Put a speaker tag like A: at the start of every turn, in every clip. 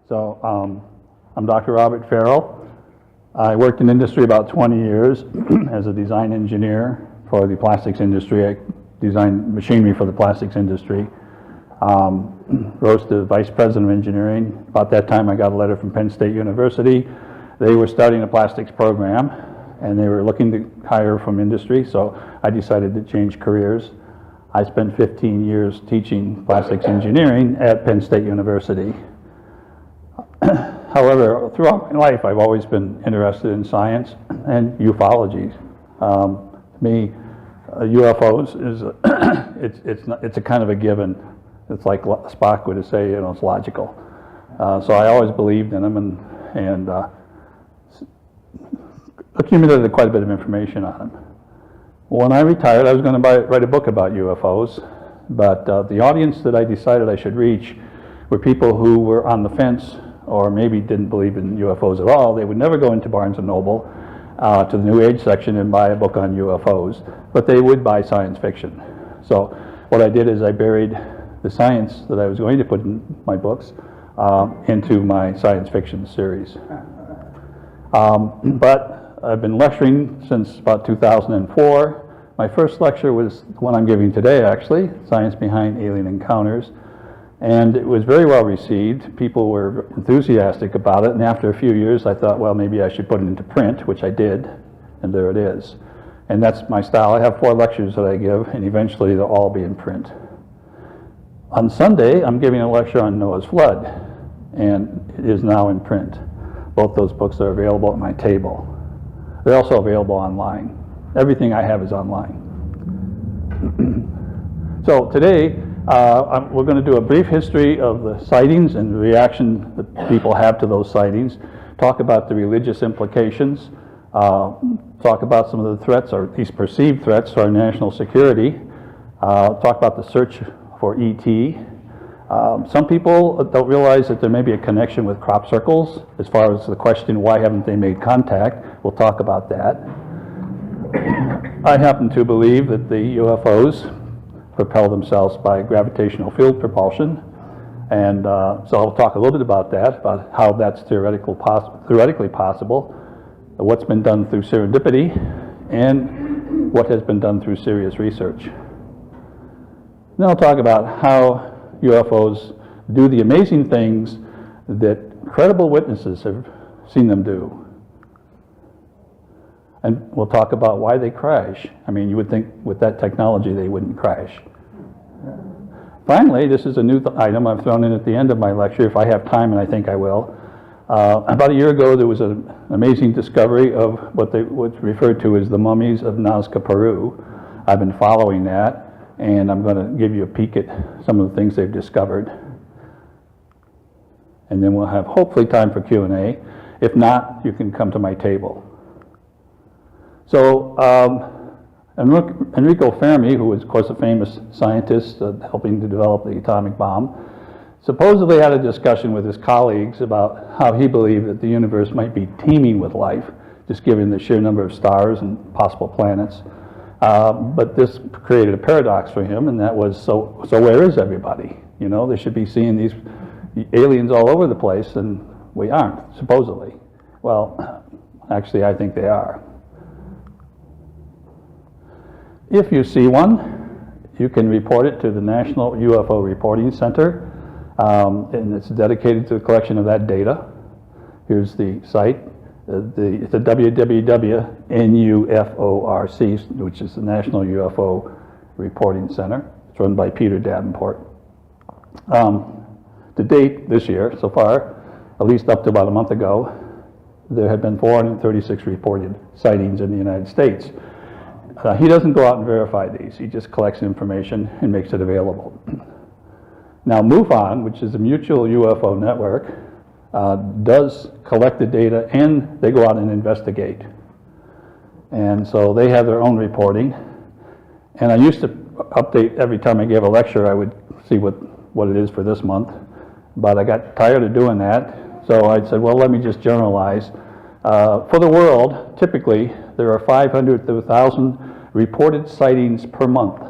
A: So I'm Dr. Robert Farrell. I worked in industry about 20 years as a design engineer for the plastics industry. I designed machinery for the plastics industry. Rose to vice president of engineering. About that time I got a letter from Penn State University. They were starting a plastics program and they were looking to hire from industry, so I decided to change careers. I spent 15 years teaching plastics engineering at Penn State University. However, throughout my life I've always been interested in science and ufology. To me, UFOs is it's a kind of a given. It's like Spock would say, you know, it's logical. So I always believed in them and accumulated quite a bit of information on them. When I retired, I was going to write a book about UFOs, but the audience that I decided I should reach were people who were on the fence or maybe didn't believe in UFOs at all. They would never go into Barnes & Noble to the New Age section and buy a book on UFOs, but they would buy science fiction. So what I did is I buried the science that I was going to put in my books into my science fiction series. But I've been lecturing since about 2004. My first lecture was the one I'm giving today, actually, Science Behind Alien Encounters. And it was very well received. People were enthusiastic about it. And after a few years, I thought, well, maybe I should put it into print, which I did. And there it is. And that's my style. I have 4 lectures that I give, and eventually they'll all be in print. On Sunday, I'm giving a lecture on Noah's Flood, and it is now in print. Both those books are available at my table. They're also available online. Everything I have is online. So today, we're going to do a brief history of the sightings and the reaction that people have to those sightings, talk about the religious implications, talk about some of the threats, or at least perceived threats, to our national security, talk about the search for ET. Some people don't realize that there may be a connection with crop circles as far as the question, why haven't they made contact? We'll talk about that. I happen to believe that the UFOs propel themselves by gravitational field propulsion, and so I'll talk a little bit about that, about how that's theoretically possible, what's been done through serendipity, and what has been done through serious research. Then I'll talk about how UFOs do the amazing things that credible witnesses have seen them do. And we'll talk about why they crash. I mean, you would think with that technology they wouldn't crash. Finally, this is a new item I've thrown in at the end of my lecture, if I have time, and I think I will. About a year ago, there was an amazing discovery of what's referred to as the mummies of Nazca, Peru. I've been following that, and I'm going to give you a peek at some of the things they've discovered. And then we'll have hopefully time for Q&A. If not, you can come to my table. So Enrico Fermi, who was of course a famous scientist helping to develop the atomic bomb, supposedly had a discussion with his colleagues about how he believed that the universe might be teeming with life, just given the sheer number of stars and possible planets. But this created a paradox for him, and that was, so where is everybody? You know, they should be seeing these aliens all over the place, and we aren't, supposedly. Well, actually, I think they are. If you see one, you can report it to the National UFO Reporting Center, and it's dedicated to the collection of that data. Here's the site. It's a www.NUFORC, which is the National UFO Reporting Center. It's run by Peter Davenport. To date, this year, so far, at least up to about a month ago, there have been 436 reported sightings in the United States. He doesn't go out and verify these. He just collects information and makes it available. Now, MUFON, which is a mutual UFO network, does collect the data, and they go out and investigate. And so they have their own reporting. And I used to update every time I gave a lecture. I would see what it is for this month. But I got tired of doing that. So I said, well, let me just generalize. For the world, typically, there are 500 to 1,000 reported sightings per month.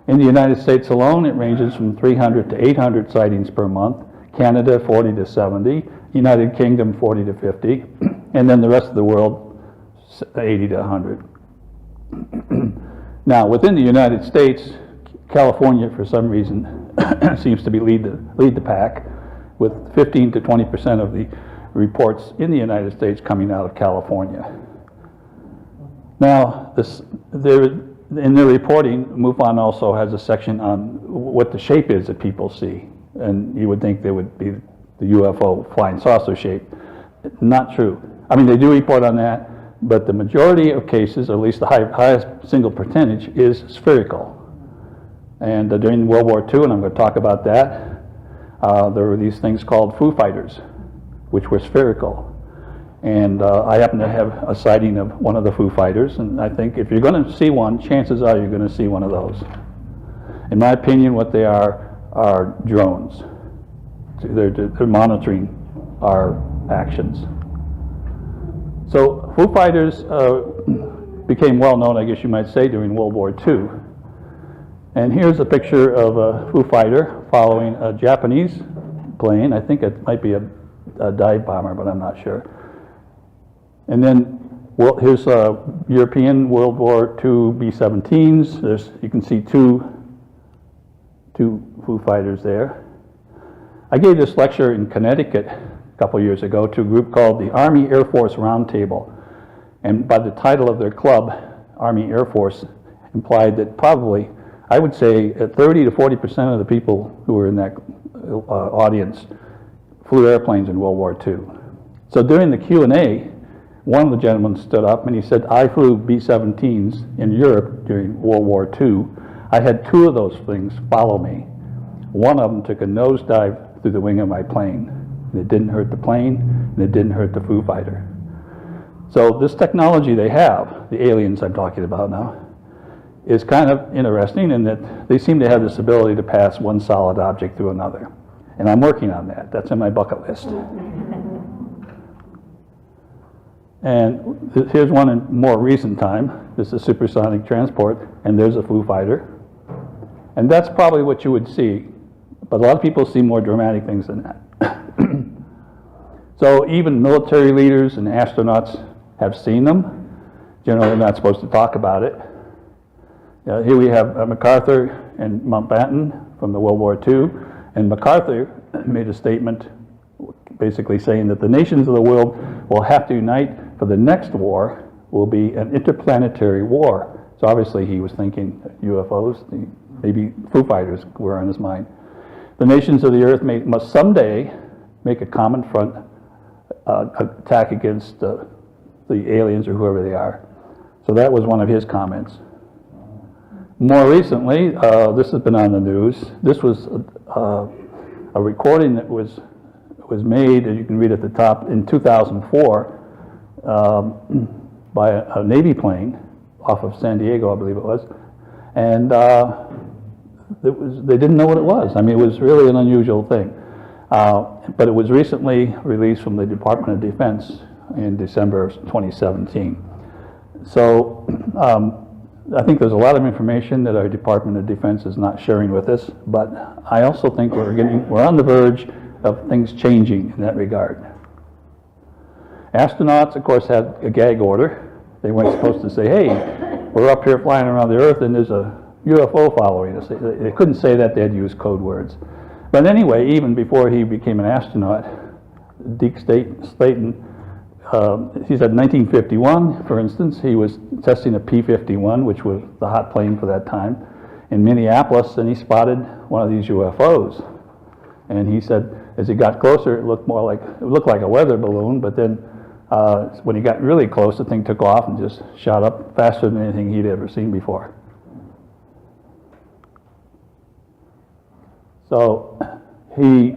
A: In the United States alone, it ranges from 300 to 800 sightings per month. Canada 40 to 70, United Kingdom 40 to 50, and then the rest of the world 80 to 100. Now, within the United States, California, for some reason, seems to be lead the pack, with 15 to 20% of the reports in the United States coming out of California. Now, in their reporting, MUFON also has a section on what the shape is that people see, and you would think they would be the UFO flying saucer shape. Not true. I mean, they do report on that, but the majority of cases, or at least the highest single percentage, is spherical. And during World War II, and I'm going to talk about that, there were these things called Foo Fighters, which were spherical. And I happen to have a sighting of one of the Foo Fighters, and I think if you're going to see one, chances are you're going to see one of those. In my opinion, what they are drones. They're monitoring our actions. So Foo Fighters became well known, I guess you might say, during World War II. And here's a picture of a Foo Fighter following a Japanese plane. I think it might be a dive bomber, but I'm not sure. And then here's European World War II B-17s. You can see two Foo Fighters there. I gave this lecture in Connecticut a couple years ago to a group called the Army Air Force Roundtable. And by the title of their club, Army Air Force, implied that probably, I would say, 30 to 40% of the people who were in that audience flew airplanes in World War II. So during the Q&A, one of the gentlemen stood up and he said, I flew B-17s in Europe during World War II. I had two of those things follow me. One of them took a nosedive through the wing of my plane. And it didn't hurt the plane, and it didn't hurt the Foo Fighter. So this technology they have, the aliens I'm talking about now, is kind of interesting in that they seem to have this ability to pass one solid object through another. And I'm working on that. That's in my bucket list. And here's one in more recent time. This is supersonic transport, and there's a Foo Fighter. And that's probably what you would see, but a lot of people see more dramatic things than that. So even military leaders and astronauts have seen them. Generally, they're not supposed to talk about it. Here we have MacArthur and Mountbatten from the World War II, and MacArthur made a statement basically saying that the nations of the world will have to unite for the next war will be an interplanetary war. So obviously he was thinking UFOs, maybe Foo Fighters were on his mind. The nations of the earth must someday make a common front attack against the aliens or whoever they are. So that was one of his comments. More recently, this has been on the news. This was a recording that was made, as you can read at the top, in 2004 by a Navy plane off of San Diego, I believe it was. And they didn't know what it was. I mean, it was really an unusual thing. But it was recently released from the Department of Defense in December of 2017. So I think there's a lot of information that our Department of Defense is not sharing with us, but I also think we're on the verge of things changing in that regard. Astronauts, of course, had a gag order. They weren't supposed to say, hey, we're up here flying around the Earth and there's a UFO following us. They couldn't say that. They had to use code words. But anyway, even before he became an astronaut, Deke Slayton, he said in 1951, for instance, he was testing a P-51, which was the hot plane for that time, in Minneapolis, and he spotted one of these UFOs. And he said, as he got closer, it looked like a weather balloon, but then when he got really close, the thing took off and just shot up faster than anything he'd ever seen before. So he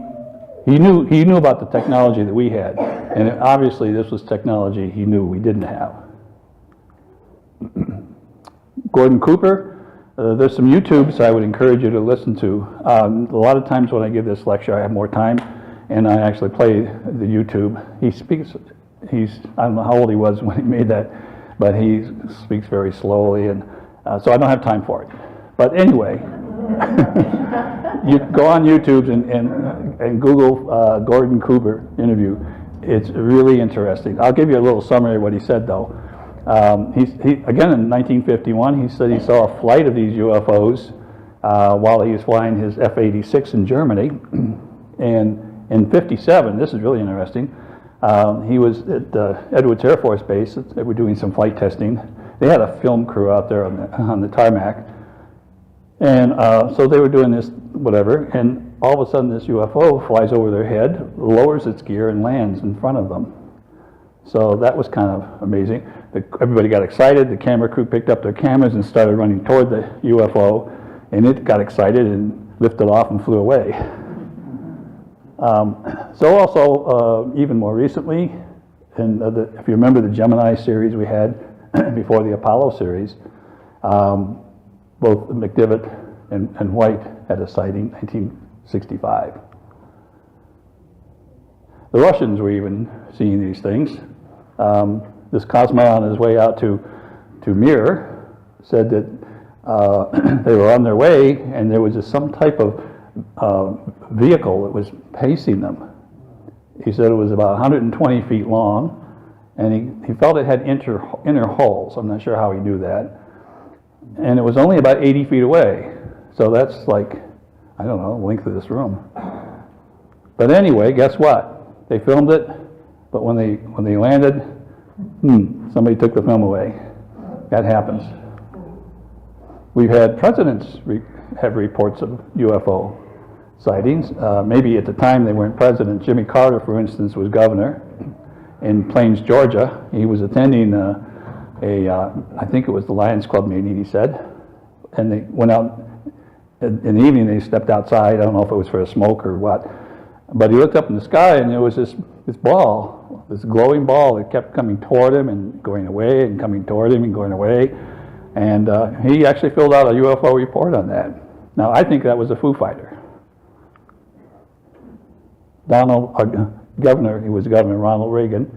A: knew about the technology that we had, and obviously this was technology he knew we didn't have. Gordon Cooper, there's some YouTubes I would encourage you to listen to. A lot of times when I give this lecture, I have more time, and I actually play the YouTube. He speaks, I don't know how old he was when he made that, but he speaks very slowly, and so I don't have time for it. But anyway, You go on YouTube and Google Gordon Cooper interview. It's really interesting. I'll give you a little summary of what he said, though. Again, in 1951, he said he saw a flight of these UFOs while he was flying his F-86 in Germany. And in 57, this is really interesting, he was at Edwards Air Force Base. They were doing some flight testing. They had a film crew out there on the tarmac. And so they were doing this, whatever, and all of a sudden this UFO flies over their head, lowers its gear, and lands in front of them. So that was kind of amazing. Everybody got excited. The camera crew picked up their cameras and started running toward the UFO, and it got excited and lifted off and flew away. So also, even more recently, and if you remember the Gemini series we had before the Apollo series, both McDivitt and White had a sighting in 1965. The Russians were even seeing these things. This cosmonaut on his way out to Mir said that they were on their way and there was some type of vehicle that was pacing them. He said it was about 120 feet long, and he felt it had inner holes. I'm not sure how he knew that. And it was only about 80 feet away. So that's like, I don't know, the length of this room. But anyway, guess what? They filmed it, but when they landed, somebody took the film away. That happens. We've had presidents have reports of UFO sightings. Maybe at the time they weren't president. Jimmy Carter, for instance, was governor in Plains, Georgia. He was attending I think it was the Lions Club meeting, he said. And they went out, in the evening they stepped outside. I don't know if it was for a smoke or what. But he looked up in the sky and there was this ball, this glowing ball that kept coming toward him and going away and coming toward him and going away. And he actually filled out a UFO report on that. Now, I think that was a Foo Fighter. Governor Ronald Reagan,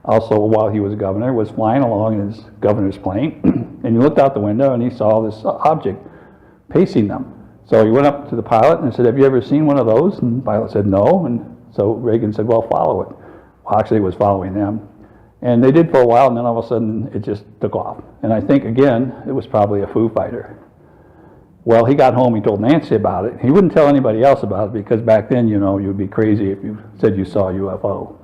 A: also while he was governor, was flying along in his governor's plane, and he looked out the window and he saw this object pacing them. So he went up to the pilot and said, "Have you ever seen one of those?" And the pilot said, "No." And so Reagan said, "Well, follow it." Well, actually, it was following them. And they did for a while, and then all of a sudden, it just took off. And I think, again, it was probably a Foo Fighter. Well, he got home, he told Nancy about it. He wouldn't tell anybody else about it because back then, you know, you'd be crazy if you said you saw a UFO.